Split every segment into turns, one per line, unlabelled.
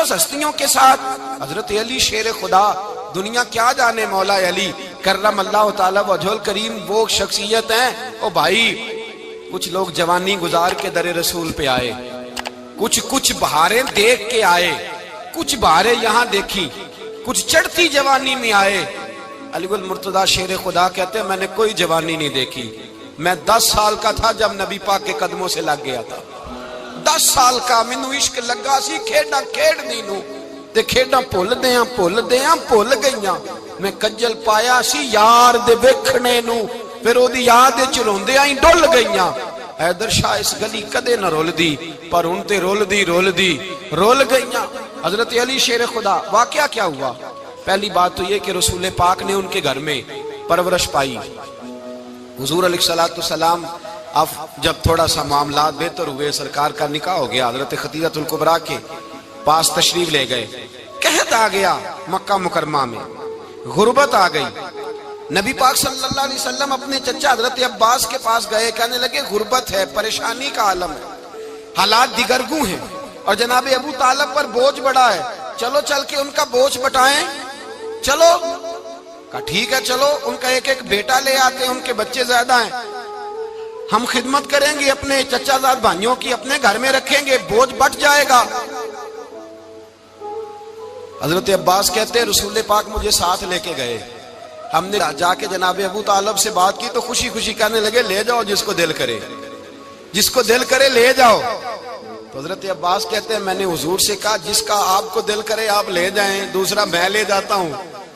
مقدس ہستیوں کے ساتھ حضرت علی شیر خدا، دنیا کیا جانے مولا علی کرم اللہ تعالی وجہ الکریم وہ شخصیت ہیں۔ او بھائی کچھ لوگ جوانی گزار کے در رسول پہ آئے، کچھ بہاریں دیکھ کے آئے، کچھ بہاریں یہاں دیکھی، کچھ چڑھتی جوانی میں آئے۔ علی گل مرتضیٰ شیر خدا کہتے ہیں میں نے کوئی جوانی نہیں دیکھی، میں 10 سال کا تھا جب نبی پاک کے قدموں سے لگ گیا تھا، 10 سال کا مینوں عشق لگا سی، کھیڈاں کھیڈنی نو تے کھیڈاں بھول گئیاں، میں کجل پایا سی یار دے ویکھنے نو، پھر او دی یاد وچ روندیاں ہی ڈل گئیاں۔ حیدر شاہ اس گلی کدے نہ رول دی، پر ہن تے رول گئیاں۔ حضرت علی شیر خدا، واقعہ کیا ہوا؟ پہلی بات تو یہ کہ رسول پاک نے ان کے گھر میں پرورش پائی۔ حضور علیہ السلام اب جب تھوڑا سا معاملات بہتر ہوئے، سرکار کا نکاح ہو گیا، حضرت خدیجہ الکبریٰ کے پاس تشریف لے گئے، قحط آ گیا مکہ مکرمہ میں، غربت آ گئی۔ نبی پاک صلی اللہ علیہ وسلم اپنے چچا حضرت عباس کے پاس گئے، کہنے لگے غربت ہے، پریشانی کا عالم ہے، حالات دیگرگوں ہیں، اور جناب ابو طالب پر بوجھ بڑا ہے، چلو چل کے ان کا بوجھ بٹائیں۔ چلو کہا ٹھیک ہے، چلو ان کا ایک بیٹا لے آتے ہیں، ان کے بچے زیادہ ہیں، ہم خدمت کریں گے اپنے چچا زاد بھائیوں کی، اپنے گھر میں رکھیں گے، بوجھ بٹ جائے گا۔ حضرت عباس کہتے ہیں رسول پاک مجھے ساتھ لے کے گئے، ہم نے جا کے جناب ابو طالب سے بات کی تو خوشی خوشی کہنے لگے لے جاؤ جس کو دل کرے لے جاؤ۔ تو حضرت عباس کہتے ہیں میں نے حضور سے کہا جس کا آپ کو دل کرے آپ لے جائیں، دوسرا میں لے جاتا ہوں۔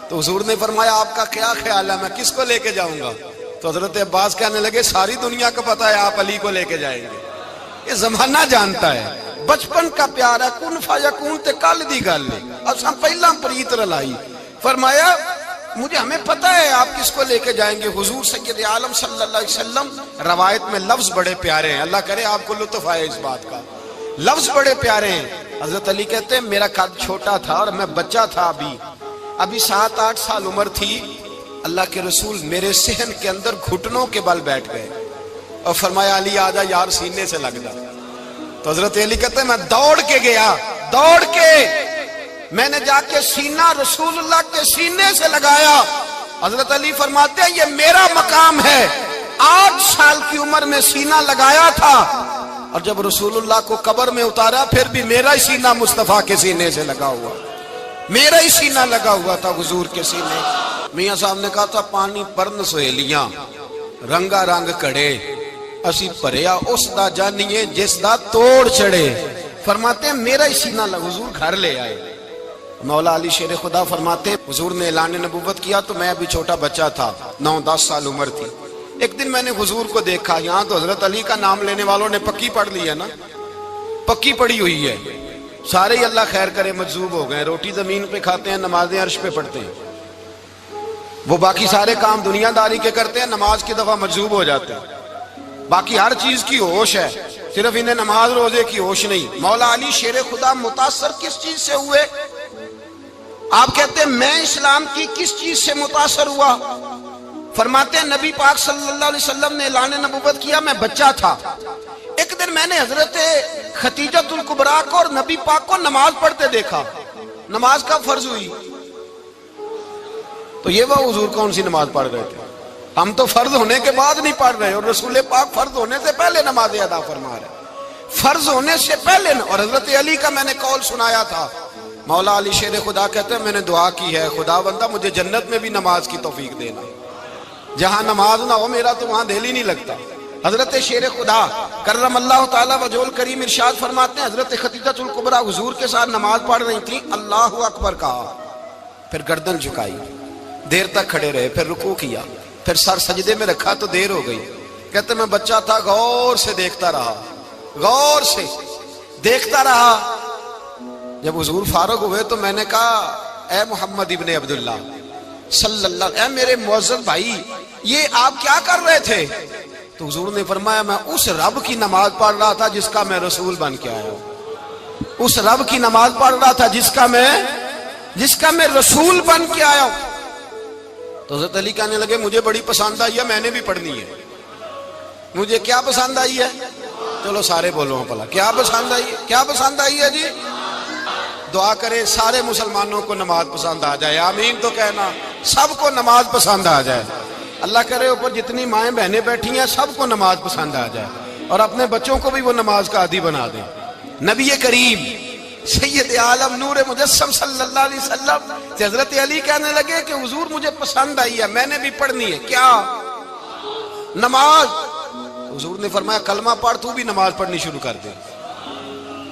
تو حضور نے فرمایا آپ کا کیا خیال ہے، میں کس کو لے کے جاؤں گا؟ تو حضرت عباس کہنے لگے ساری دنیا کو پتا ہے آپ علی کو لے کے جائیں گے، یہ زمانہ جانتا ہے، بچپن کا پیار ہے، کن فیکون تے کل دی گل ہے، اساں پہلا پریت رلائی۔ فرمایا مجھے ہمیں پتہ ہے آپ کس کو لے کے جائیں گے، حضور سید عالم صلی اللہ علیہ وسلم۔ روایت میں لفظ بڑے پیارے ہیں، اللہ کرے آپ کو لطف آئے اس بات کا، لفظ بڑے پیارے ہیں۔ حضرت علی کہتے ہیں میرا قد چھوٹا تھا اور میں بچہ تھا، ابھی 7-8 سال عمر تھی، اللہ کے رسول میرے صحن کے اندر گھٹنوں کے بل بیٹھ گئے اور فرمایا علی آجا یار سینے سے لگ جا۔ تو حضرت علی کہتے ہیں میں دوڑ کے گیا، میں نے جا کے سینہ رسول اللہ کے سینے سے لگایا۔ حضرت علی فرماتے ہیں یہ میرا مقام ہے، 8 سال کی عمر میں سینہ لگایا تھا، اور جب رسول اللہ کو قبر میں اتارا پھر بھی میرا ہی سینہ مصطفیٰ کے سینے سے لگا ہوا، میرا ہی سینہ لگا ہوا تھا حضور کے سینے۔ میاں صاحب نے کہا تھا پانی پرن سہیلیاں رنگا رنگ کڑے، اسی پریا اس دا جانیے جس دا توڑ چڑے۔ فرماتے ہیں میرا ہی سینہ لگا، حضور گھر لے آئے۔ مولا علی شیر خدا فرماتے ہیں حضور نے اعلان نبوت کیا تو میں ابھی چھوٹا بچہ تھا، 9-10 سال عمر تھی۔ ایک دن میں نے حضور کو دیکھا، یہاں تو حضرت علی کا نام لینے والوں نے پکی پڑھ لی ہے نا، پکی پڑھی ہوئی ہے، سارے ہی اللہ خیر کرے مجذوب ہو گئے، روٹی زمین پہ کھاتے ہیں، نمازیں عرش پہ پڑھتے ہیں، وہ باقی سارے کام دنیا داری کے کرتے ہیں، نماز کی دفعہ مجذوب ہو جاتے ہیں، باقی ہر چیز کی ہوش ہے، صرف انہیں نماز روزے کی ہوش نہیں۔ مولا علی شیر خدا متاثر کس چیز سے ہوئے؟ آپ کہتے ہیں میں اسلام کی کس چیز سے متاثر ہوا؟ فرماتے ہیں نبی پاک صلی اللہ علیہ وسلم نے اعلان نبوت کیا، میں بچہ تھا، ایک دن میں نے حضرت خدیجہ الکبریٰ کو اور نبی پاک کو نماز پڑھتے دیکھا۔ نماز کب فرض ہوئی؟ تو یہ وہ حضور کون سی نماز پڑھ رہے تھے؟ ہم تو فرض ہونے کے بعد نہیں پڑھ رہے، اور رسول پاک فرض ہونے سے پہلے نماز ادا فرما رہے، فرض ہونے سے پہلے۔ اور حضرت علی کا میں نے قول سنایا تھا، مولا علی شیر خدا کہتے ہیں میں نے دعا کی ہے خدا بندہ مجھے جنت میں بھی نماز کی توفیق دینا، جہاں نماز نہ ہو میرا تو وہاں دل ہی نہیں لگتا۔ حضرت شیر خدا کرم اللہ تعالیٰ وجہ الکریم ارشاد فرماتے ہیں حضرت خدیجہ الکبریٰ حضور کے ساتھ نماز پڑھ رہی تھیں، اللہ اکبر کہا، پھر گردن جھکائی، دیر تک کھڑے رہے، پھر رکوع کیا، پھر سر سجدے میں رکھا تو دیر ہو گئی۔ کہتے میں بچہ تھا، غور سے دیکھتا رہا، غور سے دیکھتا رہا۔ جب حضور فارغ ہوئے تو میں نے کہا اے محمد ابن عبداللہ صلی اللہ علیہ، اے میرے معزز بھائی یہ آپ کیا کر رہے تھے؟ تو حضور نے فرمایا میں اس رب کی نماز پڑھ رہا تھا جس کا میں رسول بن کے آیا ہوں، اس رب کی نماز پڑھ رہا تھا جس کا میں رسول بن کے آیا ہوں۔ تو حضرت علی کہنے لگے مجھے بڑی پسند آئی ہے، میں نے بھی پڑھنی ہے۔ مجھے کیا پسند آئی ہے؟ چلو سارے بولو پلا، کیا پسند آئی ہے؟ کیا پسند آئی ہے جی؟ دعا کرے سارے مسلمانوں کو نماز پسند آ جائے، آمین تو کہنا، سب کو نماز پسند آ جائے۔ اللہ کرے اوپر جتنی مائیں بہنیں بیٹھی ہیں سب کو نماز پسند آ جائے، اور اپنے بچوں کو بھی وہ نماز کا عادی بنا دیں۔ نبی کریم سید عالم نور مجسم صلی اللہ علیہ وسلم سے حضرت علی کہنے لگے کہ حضور مجھے پسند آئی ہے، میں نے بھی پڑھنی ہے، کیا؟ نماز۔ حضور نے فرمایا کلمہ پڑھ، تو بھی نماز پڑھنی شروع کر دے۔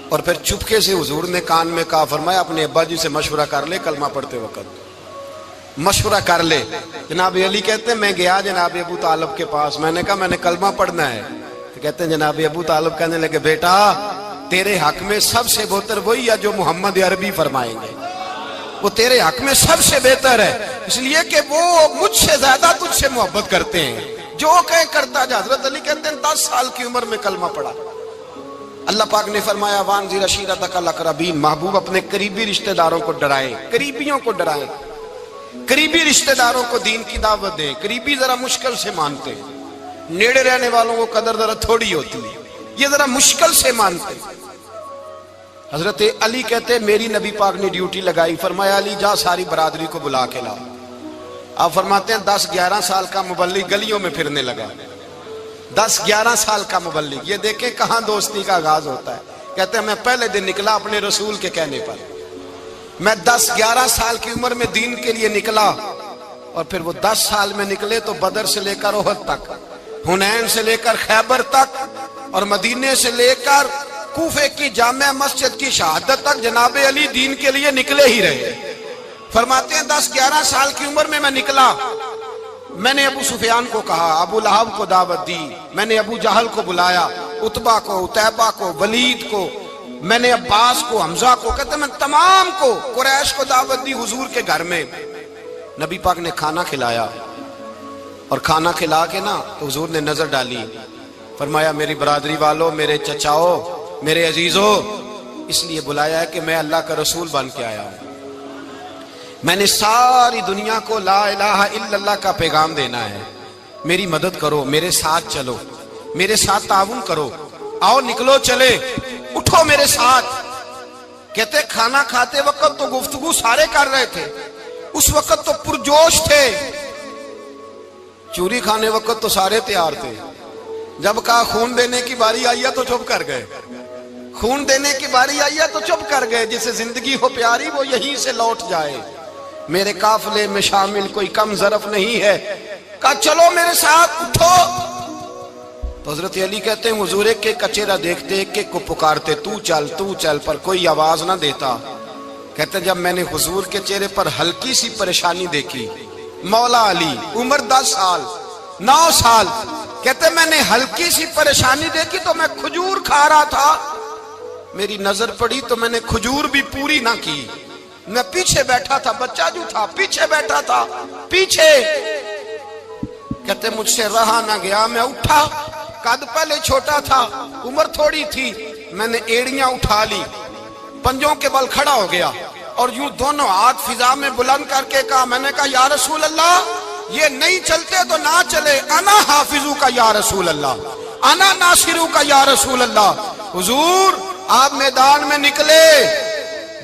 اور پھر چپکے سے حضور نے کان میں کہا، فرمایا اپنے ابا جی سے مشورہ کر لے کلمہ پڑھتے وقت، مشورہ کر لے۔ جناب علی کہتے ہیں میں گیا جناب ابو طالب کے پاس، میں نے کہا میں نے کلمہ پڑھنا ہے، تو کہتے ہیں جناب ابو طالب کہنے لگے بیٹا تیرے حق میں سب سے بہتر وہی ہے جو محمد عربی فرمائیں گے، وہ تیرے حق میں سب سے بہتر ہے، اس لیے کہ وہ مجھ سے زیادہ تجھ سے محبت کرتے ہیں، جو کہیں کرتا جا۔ حضرت علی کہتے ہیں 10 سال کی عمر میں کلمہ پڑھا۔ اللہ پاک نے فرمایا وانذر عشیرتک الاقربین، محبوب اپنے قریبی رشتہ داروں کو ڈرائیں، قریبیوں کو ڈرائیں، قریبی رشتہ داروں کو دین کی دعوت دیں۔ قریبی ذرا مشکل سے مانتے ہیں، نیڑے رہنے والوں کو قدر ذرا تھوڑی ہوتی ہے، یہ ذرا مشکل سے مانتے ہیں۔ حضرت علی کہتے ہیں میری نبی پاک نے ڈیوٹی لگائی، فرمایا علی جا ساری برادری کو بلا کے لا۔ آپ فرماتے ہیں 10-11 سال کا مبلغ گلیوں میں پھرنے لگا، 10-11 سال کا مبلغ، یہ دیکھیں کہاں دوستی کا آغاز ہوتا ہے۔ کہتے ہیں میں پہلے دن نکلا اپنے رسول کے کہنے پر، میں 10-11 سال کی عمر میں دین کے لیے نکلا، اور پھر وہ 10 سال میں نکلے تو بدر سے لے کر احد تک، حنین سے لے کر خیبر تک، اور مدینے سے لے کر کوفے کی جامع مسجد کی شہادت تک جناب علی دین کے لیے نکلے ہی رہے۔ فرماتے ہیں 10-11 سال کی عمر میں نکلا، میں نے ابو سفیان کو کہا، ابو لہب کو دعوت دی، میں نے ابو جہل کو بلایا، عتبہ کو، عتیبہ کو، ولید کو، میں نے عباس کو، حمزہ کو، کہتے میں تمام کو، قریش کو دعوت دی حضور کے گھر میں۔ نبی پاک نے کھانا کھلایا، اور کھانا کھلا کے نا تو حضور نے نظر ڈالی، فرمایا میری برادری والوں، میرے چچاؤ، میرے عزیزو، اس لیے بلایا ہے کہ میں اللہ کا رسول بن کے آیا ہوں، میں نے ساری دنیا کو لا الہ الا اللہ کا پیغام دینا ہے، میری مدد کرو، میرے ساتھ چلو، میرے ساتھ تعاون کرو، آؤ نکلو چلے، اٹھو میرے ساتھ۔ کہتے کھانا کھاتے وقت تو گفتگو سارے کر رہے تھے، اس وقت تو پرجوش تھے، چوری کھانے وقت تو سارے تیار تھے، جب کہا خون دینے کی باری آئی ہے تو چپ کر گئے، خون دینے کی باری آئی ہے تو چپ کر گئے، جسے زندگی ہو پیاری وہ یہیں سے لوٹ جائے، میرے قافلے میں شامل کوئی کم ظرف نہیں ہے، کہا چلو میرے ساتھ اٹھو۔ تو حضرت علی کہتے ہیں حضور ایک ایک کا چہرہ دیکھتے، ایک ایک کو پکارتے، تو چل، پر کوئی آواز نہ دیتا۔ کہتے ہیں جب میں نے حضور کے چہرے پر ہلکی سی پریشانی دیکھی، مولا علی عمر 10 سال 9 سال، کہتے میں نے ہلکی سی پریشانی دیکھی تو میں کھجور کھا رہا تھا، میری نظر پڑی تو میں نے کھجور بھی پوری نہ کی، میں پیچھے بیٹھا تھا، بچہ جو تھا پیچھے بیٹھا تھا، پیچھے۔ کہتے مجھ سے رہا نہ گیا، میں اٹھا، قد پہلے چھوٹا تھا، عمر تھوڑی تھی، میں نے ایڑیاں اٹھا لی، پنجوں کے بل کھڑا ہو گیا، اور یوں دونوں ہاتھ فضا میں بلند کر کے کہا، میں نے کہا یا رسول اللہ یہ نہیں چلتے تو نہ چلے، انا حافظو کا یا رسول اللہ، انا ناصرو کا یا رسول اللہ۔ حضور آپ میدان میں نکلے،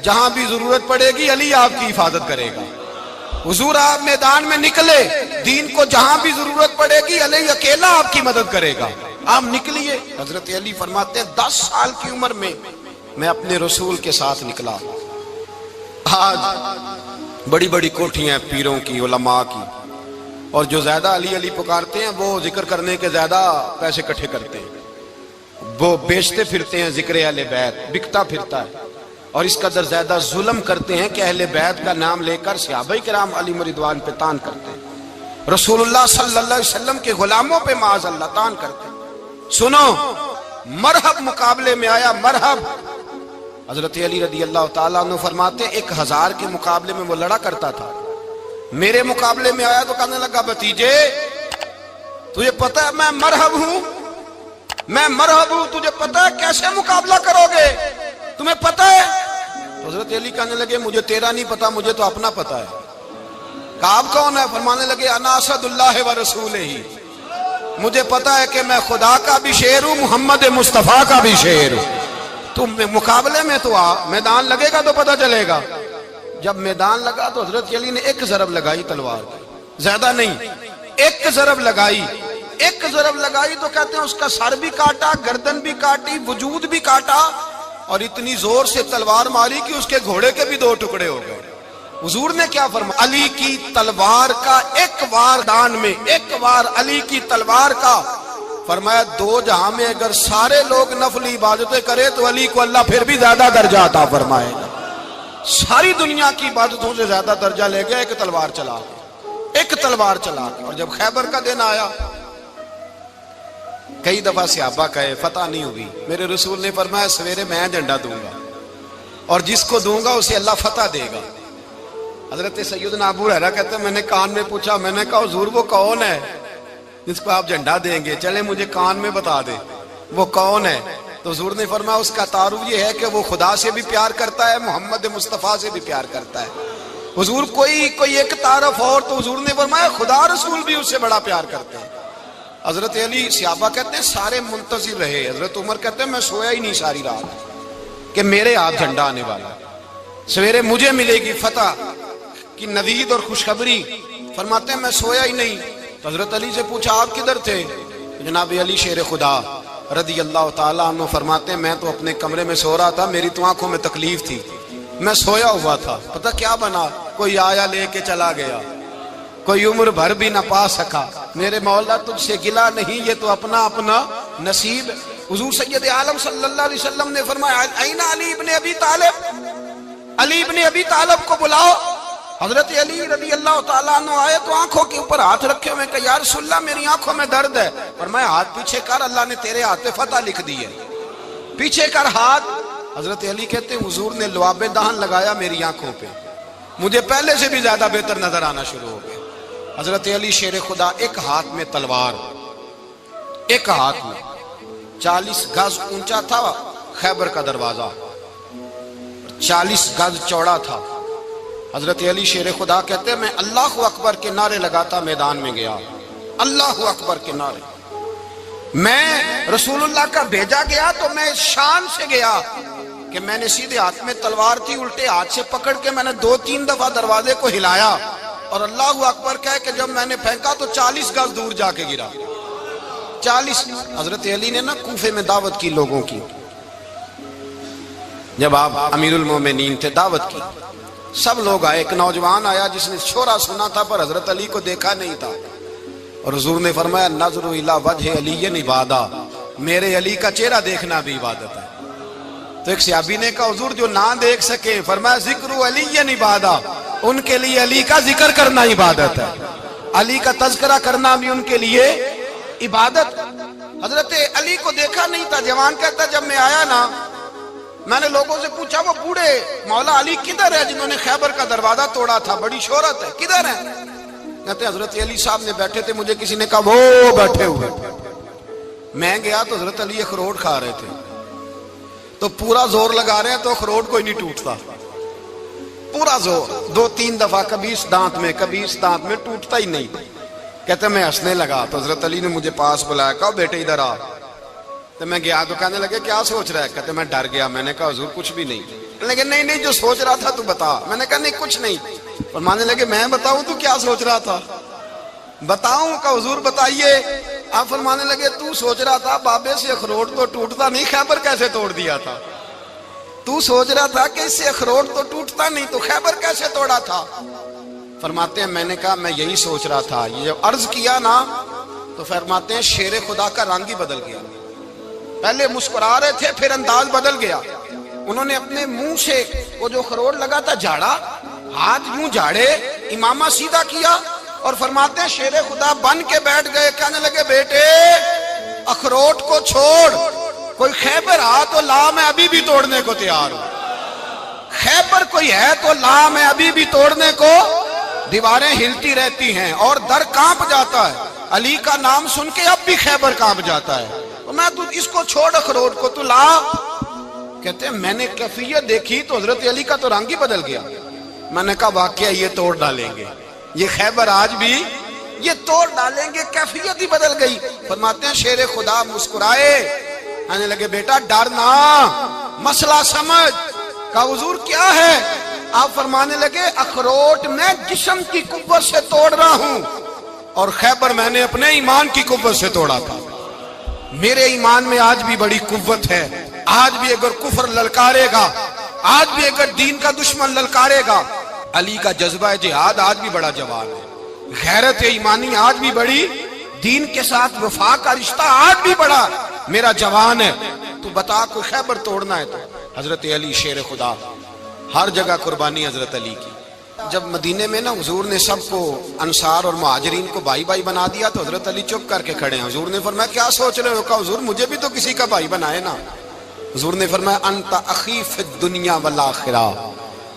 جہاں بھی ضرورت پڑے گی علی آپ کی حفاظت کرے گا، حضور آپ میدان میں نکلے، دین کو جہاں بھی ضرورت پڑے گی علی اکیلا آپ کی مدد کرے گا، آپ نکلیے۔ حضرت علی فرماتے ہیں 10 سال کی عمر میں میں اپنے رسول کے ساتھ نکلا۔ آج بڑی بڑی کوٹھیاں پیروں کی، علماء کی، اور جو زیادہ علی علی پکارتے ہیں وہ ذکر کرنے کے زیادہ پیسے اکٹھے کرتے ہیں، وہ بیچتے پھرتے ہیں ذکر اہل بیت، بکتا پھرتا ہے، اور اس قدر زیادہ ظلم کرتے ہیں کہ اہل بیت کا نام لے کر صحابہ کرام علی رضوان پہ تان کرتے ہیں، رسول اللہ صلی اللہ علیہ وسلم کے غلاموں پہ معاذ اللہ تان کرتے ہیں۔ سنو، مرحب مقابلے میں آیا، مرحب۔ حضرت علی رضی اللہ تعالیٰ عنہ فرماتے 1000 کے مقابلے میں وہ لڑا کرتا تھا، میرے مقابلے میں آیا تو کہنے لگا بھتیجے تجھے پتہ ہے میں مرحب ہوں، میں مرحب ہوں، تجھے پتہ ہے کیسے مقابلہ کرو گے، تمہیں پتہ ہے؟ تو حضرت علی کہنے لگے مجھے تیرا نہیں پتا، مجھے تو اپنا پتہ ہے۔ کہا آپ کون ہے؟ فرمانے لگے انا اسد اللہ و رسولہ، مجھے پتا ہے کہ میں خدا کا بھی شعر ہوں، محمد مصطفیٰ کا بھی شعر ہوں۔ تم مقابلے میں تو آ، میدان لگے گا تو پتہ چلے گا۔ جب میدان لگا تو حضرت علی نے ایک ضرب لگائی تلوار کی، زیادہ نہیں، ایک ضرب لگائی۔ ایک ضرب لگائی تو کہتے ہیں اس کا سر بھی کاٹا، گردن بھی کاٹی، وجود بھی کاٹا، اور اتنی زور سے تلوار ماری کہ اس کے گھوڑے کے بھی 2 ٹکڑے ہو گئے۔ حضور نے کیا فرمایا؟ علی کی تلوار کا ایک وار دان میں، ایک وار علی کی تلوار کا، فرمایا 2 جہاں میں اگر سارے لوگ نفلی عبادتیں کرے تو علی کو اللہ پھر بھی زیادہ درجہ عطا فرمائے گا۔ ساری دنیا کی عبادتوں سے زیادہ درجہ لے گیا ایک تلوار چلا کے، ایک تلوار چلا کے۔ اور جب خیبر کا دن آیا، کئی دفعہ صحابہ کہے فتح نہیں ہوئی، میرے رسول نے فرمایا سویرے میں جھنڈا دوں گا اور جس کو دوں گا اسے اللہ فتح دے گا۔ حضرت سیدنا ابو ہریرہ کہتے ہیں میں نے کان میں پوچھا، میں نے کہا حضور وہ کون ہے جس کو آپ جھنڈا دیں گے؟ چلے مجھے کان میں بتا دے وہ کون ہے۔ تو حضور نے فرمایا اس کا تعارف یہ ہے کہ وہ خدا سے بھی پیار کرتا ہے، محمد مصطفیٰ سے بھی پیار کرتا ہے۔ حضور کوئی ایک تعارف اور، تو حضور نے فرمایا خدا رسول بھی اس سے بڑا پیار کرتے ہیں۔ حضرت علی، صحابہ کہتے ہیں سارے منتظر رہے۔ حضرت عمر کہتے ہیں میں سویا ہی نہیں ساری رات کہ میرے ہاتھ جھنڈا آنے والا، سویرے مجھے ملے گی فتح کی نوید اور خوشخبری۔ فرماتے ہیں میں سویا ہی نہیں۔ تو حضرت علی سے پوچھا آپ کدھر تھے؟ جناب علی شیر خدا رضی اللہ تعالیٰ عنہ فرماتے ہیں میں تو اپنے کمرے میں سو رہا تھا، میری تو آنکھوں میں تکلیف تھی، میں سویا ہوا تھا، پتہ کیا بنا، کوئی آیا لے کے چلا گیا، کوئی عمر بھر بھی نہ پا سکا۔ میرے مولا تجھ سے گلا نہیں، یہ تو اپنا اپنا نصیب۔ حضور سید عالم صلی اللہ علیہ وسلم نے فرمایا این علی ابن ابی طالب، علی ابن ابی طالب کو بلاؤ۔ حضرت علی رضی اللہ تعالیٰ عنہ آئے تو آنکھوں کے اوپر ہاتھ رکھے ہوئے کہ یا رسول اللہ میری آنکھوں میں درد ہے۔ فرمایا ہاتھ پیچھے کر، اللہ نے تیرے ہاتھ پہ فتح لکھ دی ہے، پیچھے کر ہاتھ۔ حضرت علی کہتے ہیں حضور نے لعاب دہن لگایا میری آنکھوں پہ، مجھے پہلے سے بھی زیادہ بہتر نظر آنا شروع ہو گیا۔ حضرت علی شیر خدا، ایک ہاتھ میں تلوار، ایک ہاتھ میں 40 گز اونچا تھا خیبر کا دروازہ، 40 گز چوڑا تھا۔ حضرت علی شیر خدا کہتے ہیں میں اللہ اکبر کے نعرے لگاتا میدان میں گیا، اللہ اکبر کے نعرے۔ میں رسول اللہ کا بھیجا گیا تو میں شان سے گیا کہ میں نے سیدھے ہاتھ میں تلوار تھی، الٹے ہاتھ سے پکڑ کے میں نے 2-3 دفعہ دروازے کو ہلایا اور اللہ اکبر کہہ کہ جب میں نے پھینکا تو 40 گز دور جا کے گرا، 40۔ حضرت علی نے نا کوفے میں دعوت کی لوگوں کی، جب آپ امیر المومنین تھے، دعوت کی، سب لوگ آئے۔ ایک نوجوان آیا جس نے شورا سنا تھا پر حضرت علی کو دیکھا نہیں تھا، اور حضور نے فرمایا نظر الی وجہ علی عبادہ، میرے علی کا چہرہ دیکھنا بھی عبادت ہے۔ تو ایک صحابی نے کہا حضور جو نہ دیکھ سکے، فرمایا ذکر علی عبادہ، ان کے لیے علی کا ذکر کرنا عبادت ہے، علی کا تذکرہ کرنا بھی ان کے لیے عبادت۔ حضرت علی کو دیکھا نہیں تھا۔ جوان کہتا جب میں آیا نا، میں نے لوگوں سے پوچھا وہ بوڑھے مولا علی کدھر ہے جنہوں نے خیبر کا دروازہ توڑا تھا، بڑی شہرت ہے، کدھر ہے؟ کہتے ہیں حضرت علی صاحب نے بیٹھے تھے، مجھے کسی نے کہا وہ بیٹھے ہوئے۔ میں گیا تو حضرت علی اخروٹ کھا رہے تھے، تو پورا زور لگا رہے ہیں تو اخروٹ کوئی نہیں ٹوٹتا، پورا زور 2-3 دفعہ، کبھی اس دانت میں کبھی اس دانت میں، ٹوٹتا ہی نہیں۔ کہتے میں ہنسنے لگا تو حضرت علی نے مجھے پاس بلایا، کہا بیٹے ادھر آ۔ تو میں گیا تو کہنے لگے کیا سوچ رہا ہے؟ کہتے میں ڈر گیا۔ میں نے کہا حضور کچھ بھی نہیں۔ لیکن نہیں جو سوچ رہا تھا تو بتا۔ میں نے کہا نہیں کچھ نہیں۔ فرمانے لگے میں بتاؤں تو کیا سوچ رہا تھا؟ بتاؤں؟ کہ حضور بتائیے۔ آپ فرمانے لگے تو سوچ رہا تھا بابے سے اخروٹ تو ٹوٹتا نہیں، خیبر کیسے توڑ دیا تھا؟ تو سوچ رہا تھا کہ اس سے اخروٹ تو ٹوٹتا نہیں تو خیبر کیسے توڑا تھا؟ فرماتے ہیں میں نے کہا میں یہی سوچ رہا تھا۔ یہ جب عرض کیا نا تو فرماتے ہیں شیر خدا کا رنگ ہی بدل گیا، پہلے مسکرا رہے تھے پھر انداز بدل گیا۔ انہوں نے اپنے منہ سے وہ جو خروٹ لگا تھا جھاڑا، ہاتھ یوں جھاڑے، امامہ سیدھا کیا اور فرماتے ہیں شیر خدا بن کے بیٹھ گئے۔ کہنے لگے بیٹے اخروٹ کو چھوڑ، کوئی خیبر آ تو لا، میں ابھی بھی توڑنے کو تیار ہوں۔ خیبر کوئی ہے تو لا، میں ابھی بھی توڑنے کو۔ دیواریں ہلتی رہتی ہیں اور در کانپ جاتا ہے، علی کا نام سن کے اب بھی خیبر کانپ جاتا ہے۔ میں تو اس کو چھوڑ اخروٹ کو تو لا۔ کہتے ہیں میں نے کیفیت دیکھی تو حضرت علی کا تو رنگ ہی بدل گیا۔ میں نے کہا واقعہ یہ توڑ ڈالیں گے، یہ خیبر آج بھی یہ توڑ ڈالیں گے، کیفیت ہی بدل گئی۔ فرماتے ہیں شیر خدا مسکرائے، کہنے لگے بیٹا ڈر نہ، مسئلہ سمجھ۔ کہا حضور کیا ہے؟ آپ فرمانے لگے اخروٹ میں جسم کی قوت سے توڑ رہا ہوں اور خیبر میں نے اپنے ایمان کی قوت سے توڑا تھا۔ میرے ایمان میں آج بھی بڑی قوت ہے، آج بھی اگر کفر للکارے گا، آج بھی اگر دین کا دشمن للکارے گا، علی کا جذبہ جہاد آج بھی بڑا جوان ہے، غیرت ایمانی آج بھی بڑی، دین کے ساتھ وفا کا رشتہ آج بھی بڑا میرا جوان ہے۔ تو بتا کوئی خیبر توڑنا ہے تو حضرت علی شیر خدا، ہر جگہ قربانی حضرت علی کی۔ جب مدینے میں نا حضور نے سب کو انصار اور مہاجرین کو بھائی بھائی بنا دیا تو حضرت علی چپ کر کے کھڑے ہیں۔ حضور نے فرمایا کیا سوچ رہے ہو؟ کہا حضور مجھے بھی تو کسی کا بھائی بنائے نا۔ حضور نے فرمایا انت اخی فی الدنیا والآخرہ،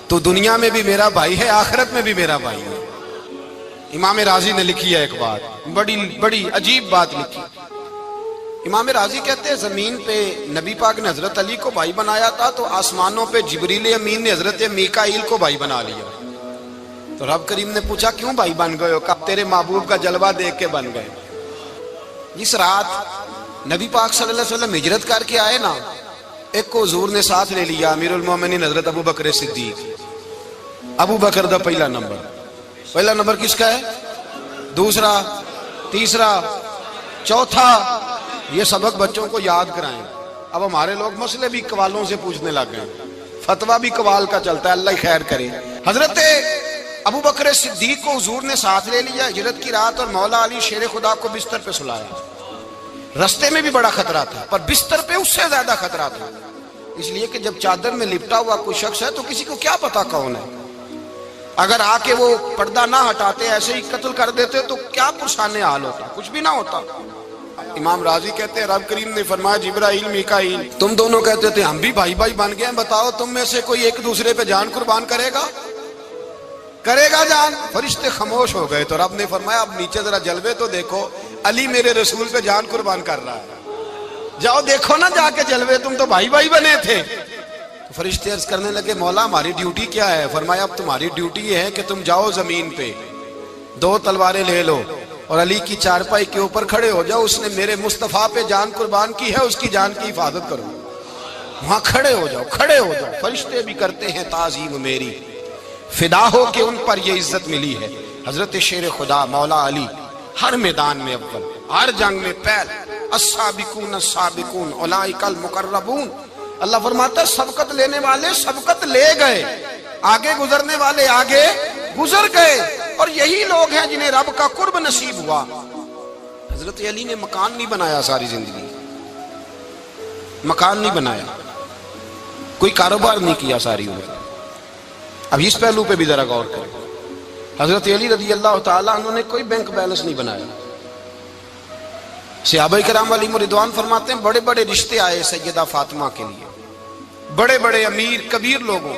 تو دنیا میں بھی میرا بھائی ہے، آخرت میں بھی میرا بھائی ہے۔ امام راضی نے لکھی ہے ایک بات، بڑی عجیب بات لکھی۔ امام راضی کہتے ہیں زمین پہ نبی پاک نے حضرت علی کو بھائی بنایا تھا تو آسمانوں پہ جبریل امین نے حضرت میکائیل کو بھائی بنا لیا۔ تو رب کریم نے پوچھا کیوں بھائی بن گئے ہو؟ کہا تیرے محبوب کا جلوہ دیکھ کے بن گئے۔ جس رات نبی پاک صلی اللہ علیہ وسلم ہجرت کر کے آئے نا، ایک کو حضور نے ساتھ لے لیا، امیر المومنین حضرت ابو بکر صدیق۔ ابو بکر دا پہلا نمبر کس کا ہے؟ دوسرا، تیسرا، چوتھا۔ یہ سبق بچوں کو یاد کرائیں۔ اب ہمارے لوگ مسئلے بھی قوالوں سے پوچھنے لگ گئے، فتویٰ بھی قوال کا چلتا ہے، اللہ خیر کرے۔ حضرت ابو بکر صدیق کو حضور نے ساتھ لے لیا ہجرت کی رات، اور مولا علی شیر خدا کو بستر پہ سلایا۔ رستے میں بھی بڑا خطرہ تھا پر بستر پہ اس سے زیادہ خطرہ تھا، اس لیے کہ جب چادر میں لپٹا ہوا کوئی شخص ہے تو کسی کو کیا پتا کون ہے، اگر آ کے وہ پردہ نہ ہٹاتے ایسے ہی قتل کر دیتے تو کیا پرسان حال ہوتا، کچھ بھی نہ ہوتا۔ امام راضی کہتے ہیں رب کریم نے فرمایا جبرائیل میکائیل تم دونوں کہتے تھے ہم بھی بھائی بھائی بن گئے ہیں، بتاؤ تم میں سے کوئی ایک دوسرے پہ جان قربان کرے گا جان؟ فرشتے خاموش ہو گئے تو رب نے فرمایا اب نیچے ذرا جلوے تو دیکھو، علی میرے رسول پہ جان قربان کر رہا ہے، جاؤ دیکھو نا جا کے جلوے، تم تو بھائی بھائی بنے تھے۔ فرشتے عرض کرنے لگے مولا ہماری ڈیوٹی کیا ہے؟ فرمایا اب تمہاری ڈیوٹی یہ ہے کہ تم جاؤ زمین پہ، دو تلواریں لے لو اور علی کی چارپائی کے اوپر کھڑے ہو جاؤ، اس نے میرے مصطفیٰ پہ جان قربان کی ہے، اس کی جان کی حفاظت کرو۔ وہاں کھڑے ہو جاؤ۔ فرشتے بھی کرتے ہیں تعظیم میری، فدا ہو کہ ان پر یہ عزت ملی ہے۔ حضرت شیر خدا مولا علی ہر میدان میں اول، ہر جنگ میں پہل، السابقون السابقون اولئک المقربون۔ اللہ فرماتا ہے سبقت لینے والے سبقت لے گئے، آگے گزرنے والے آگے گزر گئے، اور یہی لوگ ہیں جنہیں رب کا قرب نصیب ہوا۔ حضرت علی نے مکان نہیں بنایا، ساری زندگی مکان نہیں بنایا، کوئی کاروبار نہیں کیا ساری عمر۔ اب اس پہلو پہ بھی ذرا غور کریں، حضرت علی رضی اللہ تعالیٰ انہوں نے کوئی بینک بیلنس نہیں بنایا۔ صحابہ کرام علیہم رضوان فرماتے ہیں بڑے بڑے رشتے آئے سیدہ فاطمہ کے لیے، بڑے بڑے امیر کبیر لوگوں،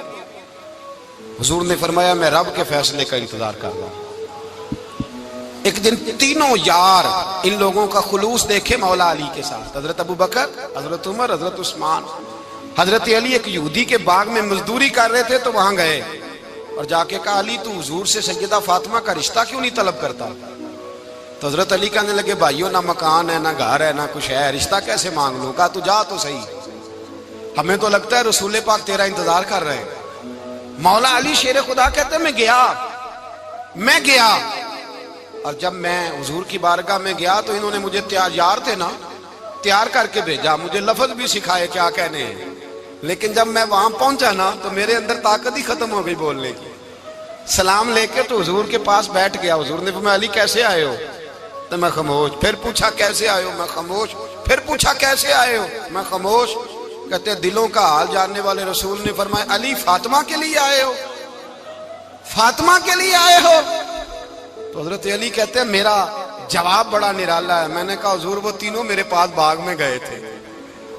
حضور نے فرمایا میں رب کے فیصلے کا انتظار کر رہا ہوں۔ ایک دن تینوں یار ان لوگوں کا خلوص دیکھے مولا علی کے ساتھ، حضرت ابو بکر، حضرت عمر، حضرت عثمان۔ حضرت علی ایک یہودی کے باغ میں مزدوری کر رہے تھے تو وہاں گئے اور جا کے کہا علی تو حضور سے سیدہ فاطمہ کا رشتہ کیوں نہیں طلب کرتا؟ تو حضرت علی کہنے لگے بھائیو نہ مکان ہے نہ گھر ہے نہ کچھ ہے، رشتہ کیسے مانگ لوں؟ کہا تو جا تو صحیح، ہمیں تو لگتا ہے رسول پاک تیرا انتظار کر رہے ہیں۔ مولا علی شیر خدا کہتے ہیں میں گیا اور جب میں حضور کی بارگاہ میں گیا تو انہوں نے مجھے یار تھے نا تیار کر کے بھیجا، مجھے لفظ بھی سکھائے کیا کہنے ہیں، لیکن جب میں وہاں پہنچا نا تو میرے اندر طاقت ہی ختم ہو گئی بولنے کی۔ سلام لے کے تو حضور کے پاس بیٹھ گیا، حضور نے فرمایا علی کیسے آئے ہو؟ تو میں خاموش، پھر پوچھا کیسے آئے ہو؟ میں خاموش، پھر پوچھا کیسے آئے ہو؟ میں خاموش۔ کہتے ہیں دلوں کا حال جاننے والے رسول نے فرمایا علی فاطمہ کے لیے آئے ہو؟ فاطمہ کے لیے آئے ہو؟ تو حضرت علی کہتے ہیں میرا جواب بڑا نرالا ہے۔ میں نے کہا حضور وہ تینوں میرے پاس باغ میں گئے تھے،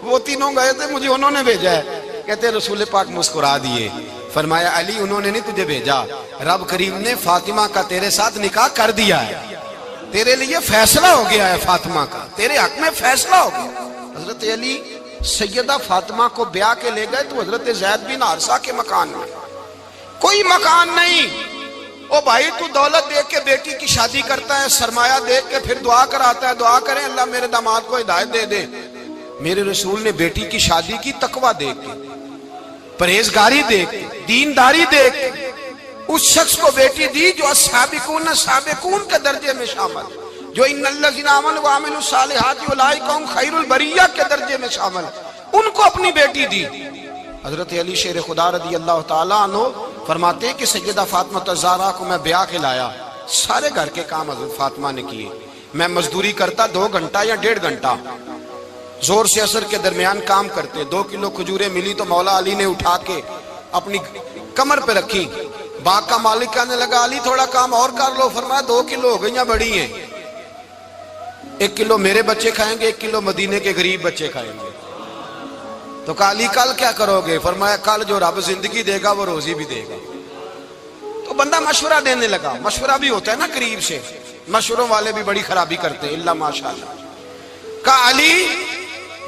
وہ تینوں گئے تھے، مجھے انہوں نے بھیجا ہے۔ کہتے ہیں رسول پاک مسکرا دیے، فرمایا علی انہوں نے نہیں تجھے بھیجا، رب کریم نے فاطمہ کا تیرے ساتھ نکاح کر دیا ہے، تیرے لیے فیصلہ ہو گیا ہے، فاطمہ کا تیرے حق میں فیصلہ ہو گیا۔ حضرت علی سیدہ فاطمہ کو بیاہ کے لے گئے تو حضرت زید بن حارثہ کے مکان میں، کوئی مکان نہیں۔ او بھائی تو دولت دیکھ کے بیٹی کی شادی کرتا ہے، سرمایہ دیکھ کے پھر دعا کراتا ہے، دعا کریں اللہ میرے داماد کو ہدایت دے دے۔ میرے رسول نے بیٹی کی شادی کی تقویٰ دیکھ کے، پرہیزگاری دیکھ، دینداری دیکھ اس شخص کو بیٹی دی جو السابقون سابقون کے درجے میں شامل، جو ان الذین آمنوا وعملوا الصالحات اولئک هم خیر البریہ کے درجے میں شامل، ان کو اپنی بیٹی دی۔ حضرت علی شیر خدا رضی اللہ تعالیٰ عنہ فرماتے ہیں کہ سیدہ فاطمہ الزہرا کو میں بیاہ کے لایا، سارے گھر کے کام حضرت فاطمہ نے کیے، میں مزدوری کرتا 2 گھنٹہ یا 1.5 گھنٹہ، زور سے عصر کے درمیان کام کرتے، 2 کلو کھجوریں ملی تو مولا علی نے اٹھا کے اپنی کمر پہ رکھی، باغ کا مالک کہنے لگا علی تھوڑا کام اور کر لو، فرمایا 2 کلو ہو گئیں بڑی ہیں، 1 کلو میرے بچے کھائیں گے، 1 کلو مدینے کے غریب بچے کھائیں گے۔ تو کہا علی کل کیا کرو گے؟ فرمایا کل جو رب زندگی دے گا وہ روزی بھی دے گا۔ تو بندہ مشورہ دینے لگا، مشورہ بھی ہوتا ہے نا قریب سے، مشوروں والے بھی بڑی خرابی کرتے ہیں، اللہ ماشاءاللہ۔ کہا علی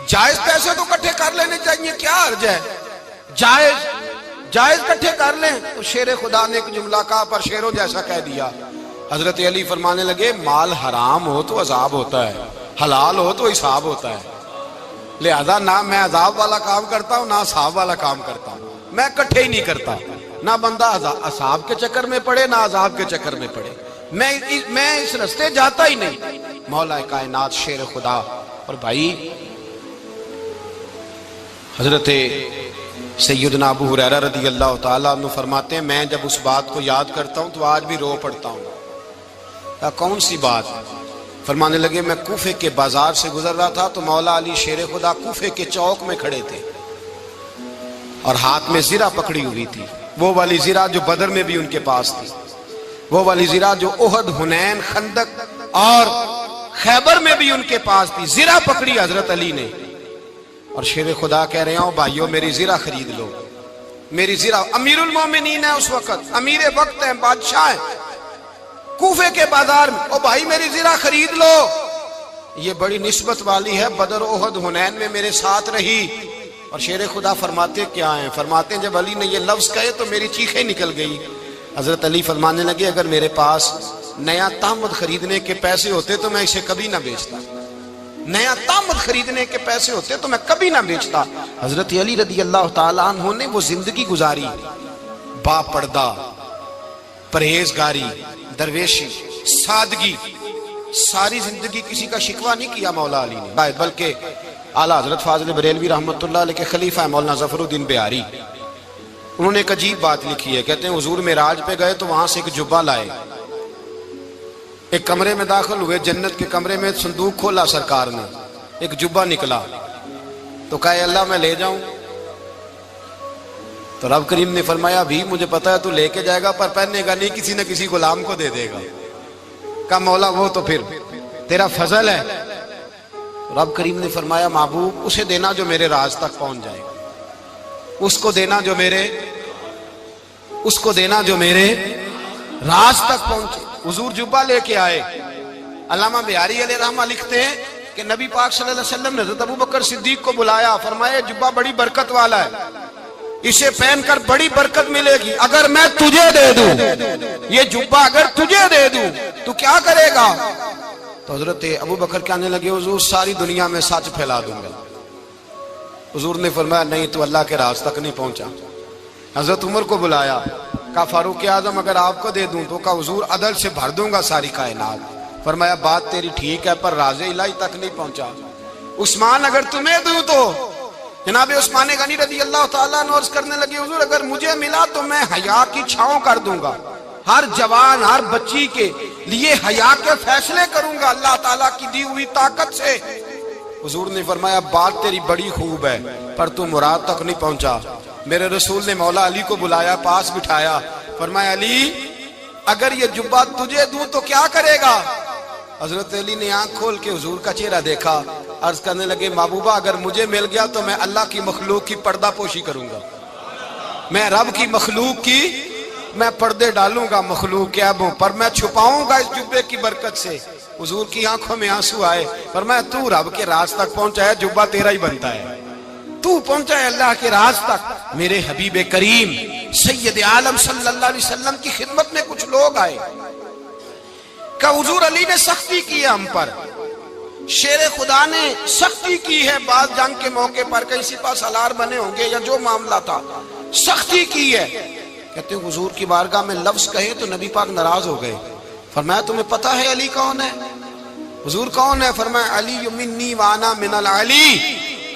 جائز پیسے تو کٹھے کر لینے چاہیے، کیا عرض ہے، جائز کٹھے کر لیں۔ تو شیر خدا نے ایک جملہ کہا پر شیروں جیسا کہہ دیا۔ حضرت علی فرمانے لگے مال حرام ہو تو عذاب ہوتا ہے، حلال ہو تو حساب ہوتا ہے، لہذا نہ میں عذاب والا کام کرتا ہوں نہ حساب والا کام کرتا ہوں، میں کٹھے ہی نہیں کرتا، نہ بندہ عذاب کے چکر میں پڑے نہ عذاب کے چکر میں پڑے، میں اس رستے جاتا ہی نہیں۔ مولا کائنات شیر خدا۔ اور بھائی حضرت سیدنا ابو ہریرہ رضی اللہ تعالیٰ عنہ فرماتے ہیں میں جب اس بات کو یاد کرتا ہوں تو آج بھی رو پڑتا ہوں۔ کون سی بات؟ فرمانے لگے میں کوفے کے بازار سے گزر رہا تھا تو مولا علی شیر خدا کوفے کے چوک میں کھڑے تھے اور ہاتھ میں زرہ پکڑی ہوئی تھی، وہ والی زرہ جو بدر میں بھی ان کے پاس تھی، وہ والی زرہ جو احد، حنین، خندق اور خیبر میں بھی ان کے پاس تھی، زرہ پکڑی حضرت علی نے اور شیر خدا کہہ رہے ہوں بھائیو میری زرہ خرید لو، میری زرہ۔ امیر المومنین ہے اس وقت، امیر وقت ہے، بادشاہ ہے، کوفے کے بازار میں، او بھائی میری زرہ خرید لو، یہ بڑی نسبت والی ہے، بدر، احد، حنین میں میرے ساتھ رہی۔ اور شیر خدا فرماتے کیا ہیں؟ فرماتے ہیں جب علی نے یہ لفظ کہے تو میری چیخیں نکل گئی۔ حضرت علی فرمانے لگے اگر میرے پاس نیا تامد خریدنے کے پیسے ہوتے تو میں اسے کبھی نہ بیچتا، نیا تامد خریدنے کے پیسے ہوتے تو میں کبھی نہ بیچتا۔ حضرت علی رضی اللہ تعالیٰ عنہ نے وہ زندگی گزاری، با پردہ، پرہیزگاری، درویشی، سادگی، ساری زندگی کسی کا شکوہ نہیں کیا مولا علی نے، بلکہ اعلیٰ حضرت فاضل بریلوی رحمۃ اللہ علیہ کے خلیفہ مولانا ظفر الدین بہاری، انہوں نے ایک عجیب بات لکھی ہے، کہتے ہیں حضور معراج پہ گئے تو وہاں سے ایک جبہ لائے، ایک کمرے میں داخل ہوئے، جنت کے کمرے میں صندوق کھولا سرکار نے، ایک جبہ نکلا تو کہا اللہ میں لے جاؤں؟ تو رب کریم نے فرمایا بھی مجھے پتا ہے تو لے کے جائے گا پر پہننے گا نہیں، کسی نہ کسی غلام کو دے دے گا۔ کہا مولا وہ تو پھر تیرا فضل ہے۔ رب کریم نے فرمایا محبوب اسے دینا جو میرے راز تک پہنچ جائے، اس کو دینا جو میرے راز تک پہنچے۔ حضور جبہ لے کے آئے۔ علامہ بہاری علیہ رحمہ لکھتے ہیں کہ نبی پاک صلی اللہ علیہ وسلم نے حضرت ابوبکر صدیق کو بلایا، فرمایا جبہ بڑی برکت والا ہے، اسے پہن کر بڑی برکت ملے گی، اگر میں تجھے دے دوں، یہ جبہ اگر تجھے دے دوں تو کیا کرے گا؟ تو حضرت ابوبکر کہنے لگے حضور ساری دنیا میں سچ پھیلا دوں گا۔ حضور نے فرمایا نہیں تو اللہ کے راز تک نہیں پہنچا۔ حضرت عمر کو بلایا، کہا فاروق اعظم اگر آپ کو دے دوں تو کہا حضور عدل سے بھر دوں گا ساری کائنات۔ فرمایا بات تیری ٹھیک ہے پر راز الہی تک نہیں پہنچا۔ عثمان اگر تمہیں دوں تو جناب عثمان غنی رضی اللہ تعالیٰ عنہ عرض کرنے لگے حضور اگر مجھے ملا تو میں حیا کی چھاؤں کر دوں گا، ہر جوان ہر بچی کے لیے حیا کے فیصلے کروں گا اللہ تعالیٰ کی دی ہوئی طاقت سے۔ حضور نے فرمایا بات تیری بڑی خوب ہے پر تو مراد تک نہیں پہنچا۔ میرے رسول نے مولا علی کو بلایا، پاس بٹھایا، فرمایا علی اگر یہ جبہ تجھے دوں تو کیا کرے گا؟ حضرت علی نے آنکھ کھول کے حضور کا چہرہ دیکھا، عرض کرنے لگے محبوبہ اگر مجھے مل گیا تو میں اللہ کی مخلوق کی پردہ پوشی کروں گا، میں رب کی مخلوق کی میں پردے ڈالوں گا مخلوق کے عیبوں پر، میں چھپاؤں گا اس جبے کی برکت سے۔ حضور کی آنکھوں میں آنسو آئے، فرمایا تو رب کے راز تک پہنچا ہے، جبہ تیرا ہی بنتا ہے، تو پہنچا ہے اللہ کے راز تک۔ میرے حبیب کریم سید عالم صلی اللہ علیہ وسلم کی خدمت میں کچھ لوگ آئے کہ حضور علی نے سختی کی ہے ہم پر، شیر خدا نے سختی کی ہے، بعض جنگ کے موقع پر کہیں سپہ سالار بنے ہوں گے یا جو معاملہ تھا، سختی کی ہے. کہتے ہیں حضور کی بارگاہ میں لفظ کہے تو نبی پاک ناراض ہو گئے. فرمایا تمہیں پتہ ہے علی کون ہے؟ حضور کون ہے؟ فرمایا علی منی وانا من العلی،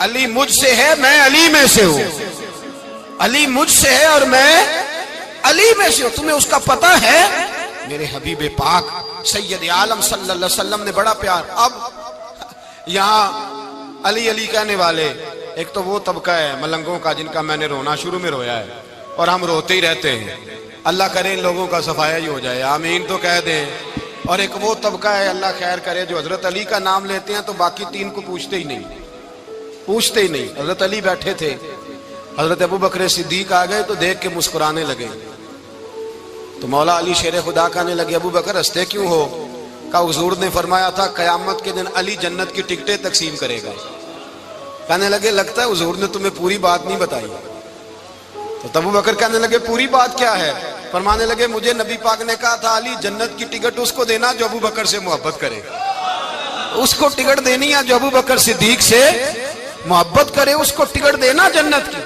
علی مجھ سے ہے، میں علی میں سے ہوں. علی مجھ سے ہے اور میں علی میں سے ہوں. تمہیں اس کا پتہ ہے؟ میرے حبیب پاک سید عالم صلی اللہ علیہ وسلم نے بڑا پیار. اب یہاں علی علی کہنے والے ایک تو وہ طبقہ ہے ملنگوں کا جن کا میں نے رونا شروع میں رویا ہے اور ہم روتے ہی رہتے ہیں. اللہ کرے ان لوگوں کا صفایا ہی ہو جائے، آمین تو کہہ دیں. اور ایک وہ طبقہ ہے اللہ خیر کرے جو حضرت علی کا نام لیتے ہیں تو باقی تین کو پوچھتے ہی نہیں. حضرت علی بیٹھے تھے، حضرت ابو بکر صدیق آ گئے تو دیکھ کے مسکرانے لگے. تو مولا علی شیر خدا کہنے لگے ابو بکر ہنستے کیوں ہو؟ کہا حضور نے فرمایا تھا قیامت کے دن علی جنت کی ٹکٹیں تقسیم کرے گا. کہنے لگے لگتا ہے حضور نے تمہیں پوری بات نہیں بتائی. تو ابو بکر کہنے لگے پوری بات کیا ہے؟ فرمانے لگے مجھے نبی پاک نے کہا تھا علی جنت کی ٹکٹ اس کو دینا جو ابو بکر سے محبت کرے. اس کو ٹکٹ دینی ہے جو ابو بکر صدیق سے محبت کرے، اس کو ٹکٹ دینا جنت کی.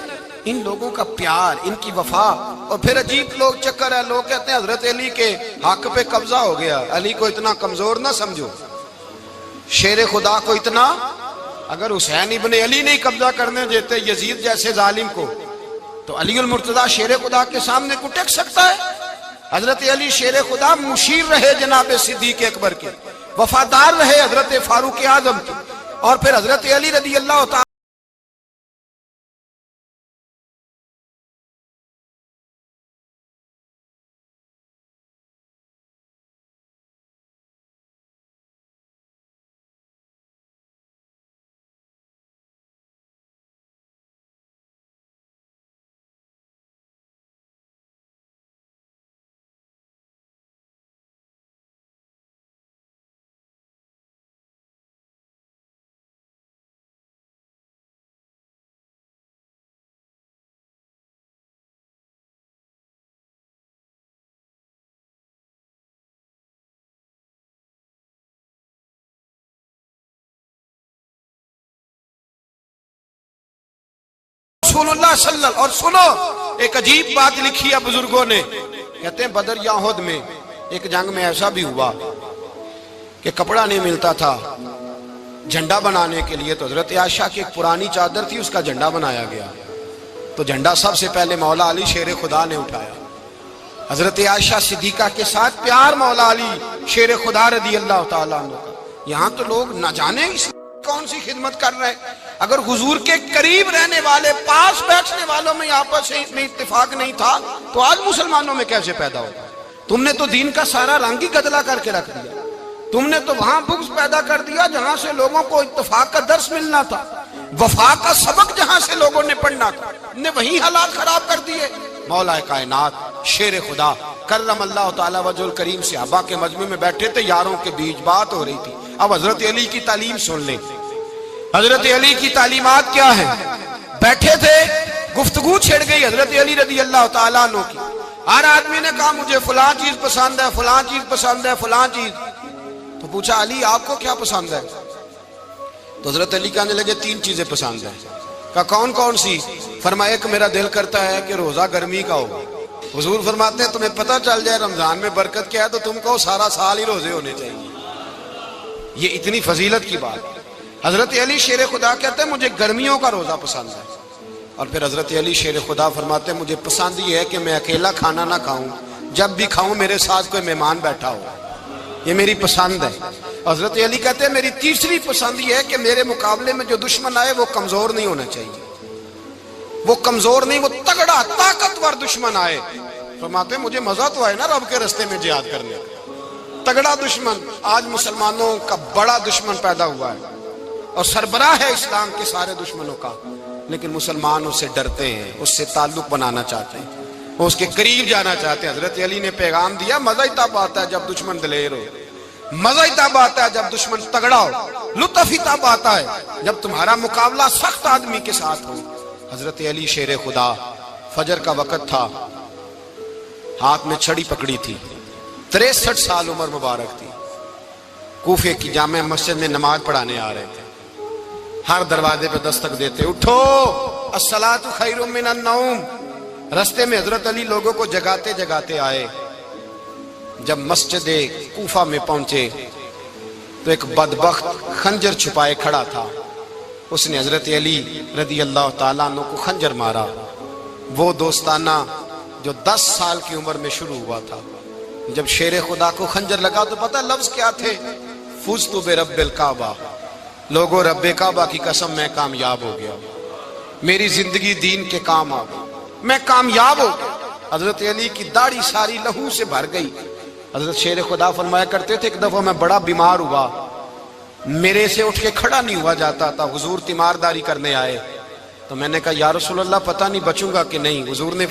ان لوگوں کا پیار، ان کی وفا. اور پھر عجیب لوگ چکر ہے، لوگ کہتے ہیں حضرت علی کے حق پہ قبضہ ہو گیا. علی کو اتنا کمزور نہ سمجھو، شیر خدا کو اتنا. اگر حسین ابن علی نہیں قبضہ کرنے دیتے یزید جیسے ظالم کو تو علی المرتضیٰ شیر خدا کے سامنے کو ٹک سکتا ہے؟ حضرت علی شیر خدا مشیر رہے جناب صدیق اکبر کے، وفادار رہے حضرت فاروق اعظم کے. اور پھر حضرت علی رضی اللہ تعالی رسول اللہ صلی اللہ. اور سنو ایک عجیب بات لکھی ہے بزرگوں نے، کہتے ہیں بدر یا احد میں ایک جنگ میں ایسا بھی ہوا کہ کپڑا نہیں ملتا تھا جھنڈا بنانے کے لیے. تو حضرت عائشہ کی ایک پرانی چادر تھی، اس کا جھنڈا بنایا گیا. تو جھنڈا سب سے پہلے مولا علی شیر خدا نے اٹھایا. حضرت عائشہ صدیقہ کے ساتھ پیار مولا علی شیر خدا رضی اللہ تعالیٰ عنہ کا. یہاں تو لوگ نہ جانے کون سی خدمت کر رہے ہیں. اگر حضور کے قریب رہنے والے پاس بیٹھنے والوں میں آپس میں اتفاق نہیں تھا تو آج مسلمانوں میں کیسے پیدا ہوگا؟ تم نے تو دین کا سارا رنگ ہی گدلا کر کے رکھ دیا. تم نے تو وہاں بغض پیدا کر دیا جہاں سے لوگوں کو اتفاق کا درس ملنا تھا، وفا کا سبق جہاں سے لوگوں نے پڑھنا تھا، نے وہی حالات خراب کر دیے. مولا کائنات شیر خدا کرم اللہ تعالی وجہ الکریم صحابہ کے مجمع میں بیٹھے تھے، یاروں کے بیچ بات ہو رہی تھی. اب حضرت علی کی تعلیم سن لیں. حضرت علی کی تعلیمات کیا ہے؟ بیٹھے تھے، گفتگو چھڑ گئی حضرت علی رضی اللہ تعالیٰ عنہ کی. ہر آدمی نے کہا مجھے فلاں چیز پسند ہے، فلاں چیز پسند ہے، فلاں چیز. تو پوچھا علی آپ کو کیا پسند ہے؟ تو حضرت علی کہنے لگے 3 چیزیں پسند ہیں. کہا کون کون سی؟ فرمایا ایک میرا دل کرتا ہے کہ روزہ گرمی کا ہو. حضور فرماتے ہیں تمہیں پتہ چل جائے رمضان میں برکت کیا ہے تو تم کو سارا سال ہی روزے ہونے چاہیے. یہ اتنی فضیلت کی بات. حضرت علی شیر خدا کہتے ہیں مجھے گرمیوں کا روزہ پسند ہے. اور پھر حضرت علی شیر خدا فرماتے ہیں مجھے پسند یہ ہے کہ میں اکیلا کھانا نہ کھاؤں، جب بھی کھاؤں میرے ساتھ کوئی مہمان بیٹھا ہو. یہ میری پسند ہے. حضرت علی کہتے ہیں میری تیسری پسند یہ ہے کہ میرے مقابلے میں جو دشمن آئے وہ کمزور نہیں ہونا چاہیے. وہ کمزور نہیں، وہ تگڑا طاقتور دشمن آئے. فرماتے ہیں مجھے مزہ تو آئے نا رب کے رستے میں جہاد کرنے. تگڑا دشمن. آج مسلمانوں کا بڑا دشمن پیدا ہوا ہے اور سربراہ ہے اسلام کے سارے دشمنوں کا، لیکن مسلمان اس سے ڈرتے ہیں، اس سے تعلق بنانا چاہتے ہیں، وہ اس کے قریب جانا چاہتے ہیں. حضرت علی نے پیغام دیا مزہ ہی تب آتا ہے جب دشمن دلیر ہو، مزہ ہی تب آتا ہے جب دشمن تگڑا ہو، لطف ہی تب آتا ہے جب تمہارا مقابلہ سخت آدمی کے ساتھ ہو. حضرت علی شیر خدا، فجر کا وقت تھا، ہاتھ میں چھڑی پکڑی تھی، 63 سال عمر مبارک تھی. کوفے کی جامع مسجد میں نماز پڑھانے آ رہے تھے. ہر دروازے پہ دستک دیتے اٹھو الصلاۃ خیر من النوم، رستے میں حضرت علی لوگوں کو جگاتے جگاتے آئے. جب مسجد کوفہ میں پہنچے تو ایک بدبخت خنجر چھپائے کھڑا تھا. اس نے حضرت علی رضی اللہ تعالیٰ عنہ کو خنجر مارا. وہ دوستانہ جو 10 سال کی عمر میں شروع ہوا تھا. جب شیر خدا کو خنجر لگا تو پتہ لفظ کیا تھے؟ فزت برب الکعبہ. لوگوں رب کعبہ کی قسم میں کامیاب ہو گیا, میری زندگی دین کے کام آ گئی, میں کامیاب ہو گیا. حضرت علی کی داڑھی ساری لہو سے بھر گئی. حضرت شیر خدا فرمایا کرتے تھے ایک دفعہ میں بڑا بیمار ہوا, میرے سے اٹھ کے کھڑا نہیں ہوا جاتا تھا. حضور تیمارداری کرنے آئے تو میں نے کہا یا رسول اللہ پتہ نہیں بچوں گا کہ نہیں. حضور نے